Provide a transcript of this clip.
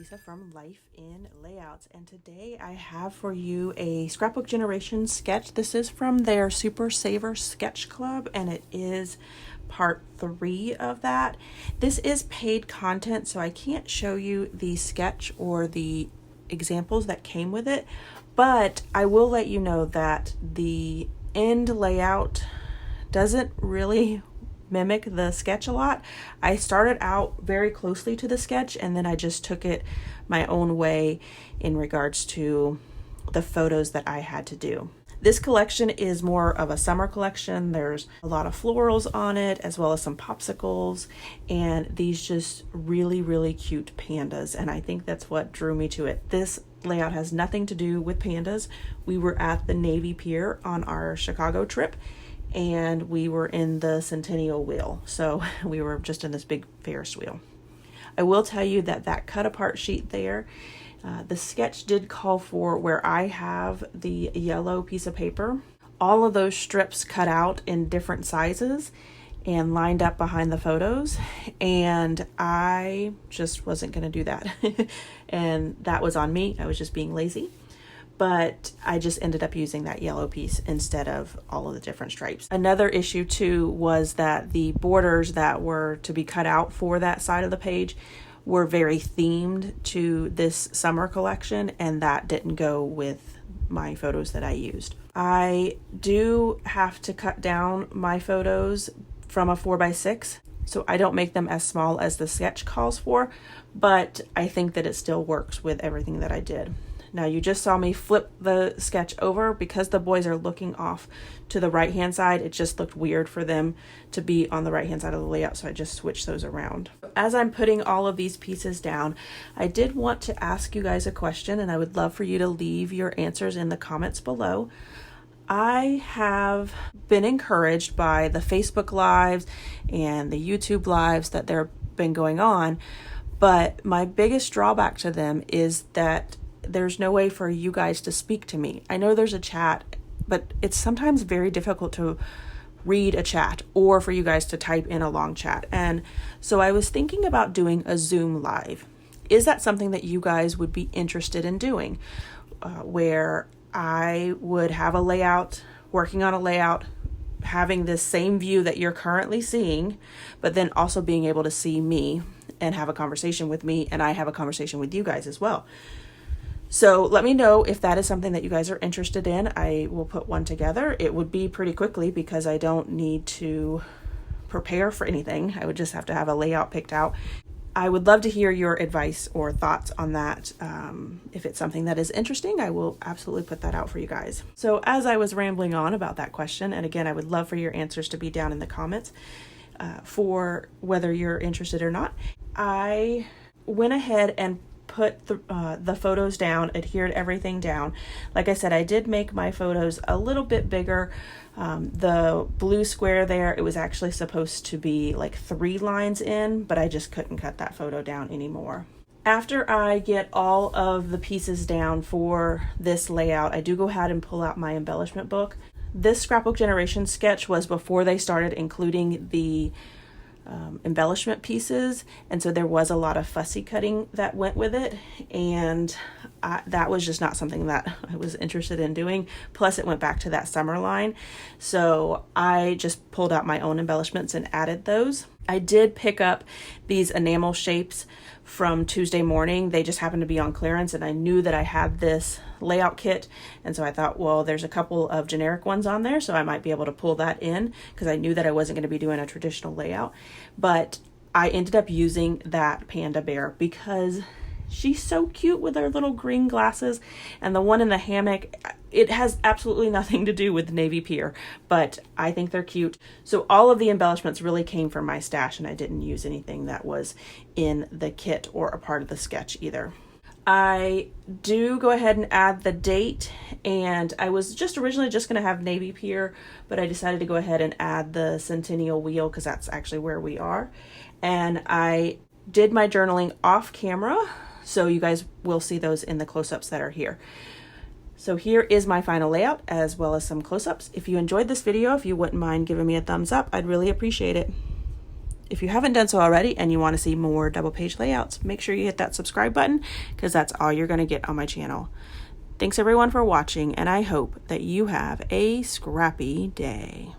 Lisa from Life in Layouts, and today I have for you a Scrapbook Generation sketch. This is from their Super Saver Sketch Club, and it is part 3 of that. This is paid content, so I can't show you the sketch or the examples that came with it, but I will let you know that the end layout doesn't really mimic the sketch a lot. I started out very closely to the sketch, and then I just took it my own way in regards to the photos that I had to do. This collection is more of a summer collection. There's a lot of florals on it, as well as some popsicles, and these just really cute pandas, and I think that's what drew me to it. This layout has nothing to do with pandas. We were at the Navy Pier on our Chicago trip, and we were in the Centennial Wheel, so we were just in this big Ferris wheel. I will tell you that that cut apart sheet there, the sketch did call for, where I have the yellow piece of paper, all of those strips cut out in different sizes and lined up behind the photos, and I just wasn't going to do that. And that was on me. I was just being lazy. But I just ended up using that yellow piece instead of all of the different stripes. Another issue too was that the borders that were to be cut out for that side of the page were very themed to this summer collection, and that didn't go with my photos that I used. I do have to cut down my photos from a 4x6, so I don't make them as small as the sketch calls for, but I think that it still works with everything that I did. Now, you just saw me flip the sketch over because the boys are looking off to the right hand side. It just looked weird for them to be on the right hand side of the layout, so I just switched those around. As I'm putting all of these pieces down, I did want to ask you guys a question, and I would love for you to leave your answers in the comments below. I have been encouraged by the Facebook Lives and the YouTube Lives that they've been going on, but my biggest drawback to them is that there's no way for you guys to speak to me. I know there's a chat, but it's sometimes very difficult to read a chat or for you guys to type in a long chat. And so I was thinking about doing a Zoom live. Is that something that you guys would be interested in doing? Where I would have a layout, working on a layout, having this same view that you're currently seeing, but then also being able to see me and have a conversation with me, and I have a conversation with you guys as well. So let me know if that is something that you guys are interested in. I will put one together. It would be pretty quickly because I don't need to prepare for anything. I would just have to have a layout picked out. I would love to hear your advice or thoughts on that. If it's something that is interesting, I will absolutely put that out for you guys. So as I was rambling on about that question, and again, I would love for your answers to be down in the comments for whether you're interested or not. I went ahead and put the photos down, adhered everything down. Like I said, I did make my photos a little bit bigger. The blue square there, it was actually supposed to be like 3 lines in, but I just couldn't cut that photo down anymore. After I get all of the pieces down for this layout, I do go ahead and pull out my embellishment book. This Scrapbook Generation sketch was before they started including the embellishment pieces, and so there was a lot of fussy cutting that went with it, and that was just not something that I was interested in doing. Plus it went back to that summer line, so I just pulled out my own embellishments and added those. I did pick up these enamel shapes from Tuesday morning. They just happened to be on clearance, and I knew that I had this layout kit, and so I thought, well, there's a couple of generic ones on there, so I might be able to pull that in because I knew that I wasn't going to be doing a traditional layout. But I ended up using that panda bear because she's so cute with her little green glasses, and the one in the hammock, it has absolutely nothing to do with Navy Pier, but I think they're cute. So all of the embellishments really came from my stash, and I didn't use anything that was in the kit or a part of the sketch either. I do go ahead and add the date, and I was just originally just going to have Navy Pier, but I decided to go ahead and add the Centennial Wheel because that's actually where we are. And I did my journaling off camera, so you guys will see those in the close-ups that are here. So here is my final layout as well as some close-ups. If you enjoyed this video, if you wouldn't mind giving me a thumbs up, I'd really appreciate it. if you haven't done so already and you want to see more double page layouts, make sure you hit that subscribe button, because that's all you're going to get on my channel. Thanks everyone for watching, and I hope that you have a scrappy day.